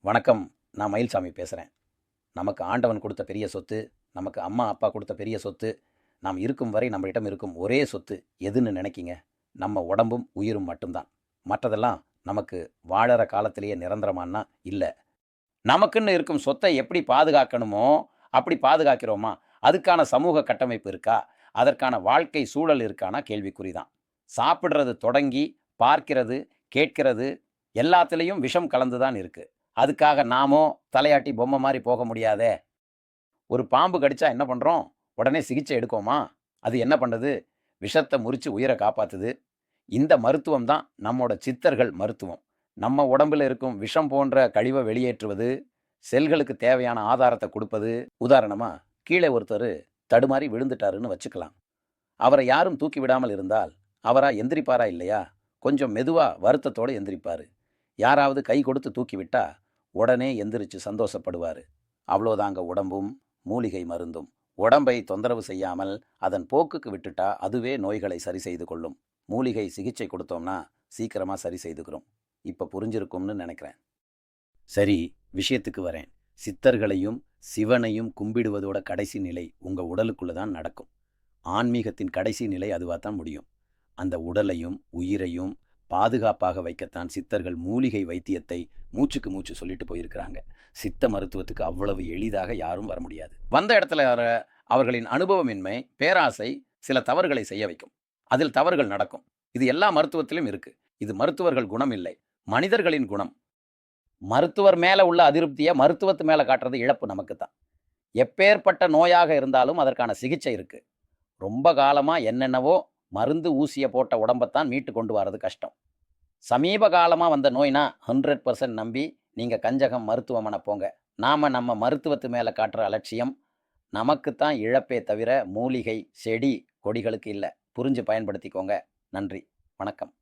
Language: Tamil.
வணக்கம். நான் மயில்சாமி பேசுகிறேன். நமக்கு ஆண்டவன் கொடுத்த பெரிய சொத்து, நமக்கு அம்மா, அப்பா கொடுத்த பெரிய சொத்து, நாம் இருக்கும் வரை நம்மிடம் இருக்கும் ஒரே சொத்து எதுன்னு நினைக்கிங்க? நம்ம உடம்பும் உயிரும் மட்டும்தான். மற்றதெல்லாம் நமக்கு வாழற காலத்திலேயே நிரந்தரமானா இல்ல. நமக்குன்னு இருக்கும் சொத்தை எப்படி பாதுகாக்கணுமோ, அப்படி பாதுகாக்கிறோமா? அதுக்கான சமூக கட்டமைப்பு இருக்கா? அதற்கான வாழ்க்கை சூழல் இருக்கானா கேள்விக்குறிதான். சாப்பிடுறது தொடங்கி, பார்க்கிறது, கேட்கிறது எல்லாத்துலேயும் விஷம் கலந்து தான் இருக்கு. அதுக்காக நாமோ தலையாட்டி பொம்மை மாதிரி போக முடியாதே. ஒரு பாம்பு கடிச்சா என்ன பண்ணுறோம்? உடனே சிகிச்சை எடுக்கோமா? அது என்ன பண்ணுது? விஷத்தை முறித்து உயிரை காப்பாற்றுது. இந்த மருத்துவம் தான் நம்மோட சித்தர்கள் மருத்துவம். நம்ம உடம்பில் இருக்கும் விஷம் போன்ற கழிவை வெளியேற்றுவது, செல்களுக்கு தேவையான ஆதாரத்தை கொடுப்பது. உதாரணமாக கீழே ஒருத்தர் தடுமாறி விழுந்துட்டாருன்னு வச்சுக்கலாம். அவரை யாரும் தூக்கி விடாமல் இருந்தால் அவரா எந்திரிப்பாரா இல்லையா? கொஞ்சம் மெதுவாக வருத்தத்தோடு எந்திரிப்பார். யாராவது கை கொடுத்து தூக்கி விட்டா உடனே எந்திரிச்சு சந்தோஷப்படுவார். அவ்வளோதாங்க உடம்பும் மூலிகை மருந்தும். உடம்பை தொந்தரவு செய்யாமல் அதன் போக்குக்கு விட்டுட்டா அதுவே நோய்களை சரி செய்து கொள்ளும். மூலிகை சிகிச்சை கொடுத்தோம்னா சீக்கிரமாக சரி செய்துக்கிறோம். இப்போ புரிஞ்சிருக்கும்னு நினைக்கிறேன். சரி, விஷயத்துக்கு வரேன். சித்தர்களையும் சிவனையும் கும்பிடுவதோட கடைசி நிலை உங்கள் உடலுக்குள்ளே தான் நடக்கும். ஆன்மீகத்தின் கடைசி நிலை அதுவாக தான் முடியும். அந்த உடலையும் உயிரையும் பாதுகாப்பாக வைக்கத்தான் சித்தர்கள் மூலிகை வைத்தியத்தை மூச்சுக்கு மூச்சு சொல்லிட்டு போயிருக்கிறாங்க. சித்த மருத்துவத்துக்கு அவ்வளவு எளிதாக யாரும் வர முடியாது. வந்த இடத்துல அவர்களின் அனுபவமின்மை, பேராசை சில தவறுகளை செய்ய வைக்கும். அதில் தவறுகள் நடக்கும். இது எல்லா மருத்துவத்திலும் இருக்கு. இது மருத்துவர்கள் குணம் இல்லை, மனிதர்களின் குணம். மருத்துவர் மேல உள்ள அதிருப்தியை மருத்துவத்து மேல காட்டுறது இழப்பு நமக்கு தான். எப்பேற்பட்ட நோயாக இருந்தாலும் அதற்கான சிகிச்சை இருக்கு. ரொம்ப காலமா என்னென்னவோ மருந்து ஊசியை போட்ட உடம்பைத்தான் மீட்டு கொண்டு வர்றது கஷ்டம். சமீப காலமாக வந்த நோய்னா 100% நம்பி நீங்கள் கஞ்சகம் மருத்துவமனை போங்க. நாம் நம்ம மருத்துவத்து மேலே காட்டுற அலட்சியம் நமக்குத்தான் இழப்பே தவிர மூலிகை செடி கொடிகளுக்கு இல்லை. புரிஞ்சு பயன்படுத்திக்கோங்க. நன்றி, வணக்கம்.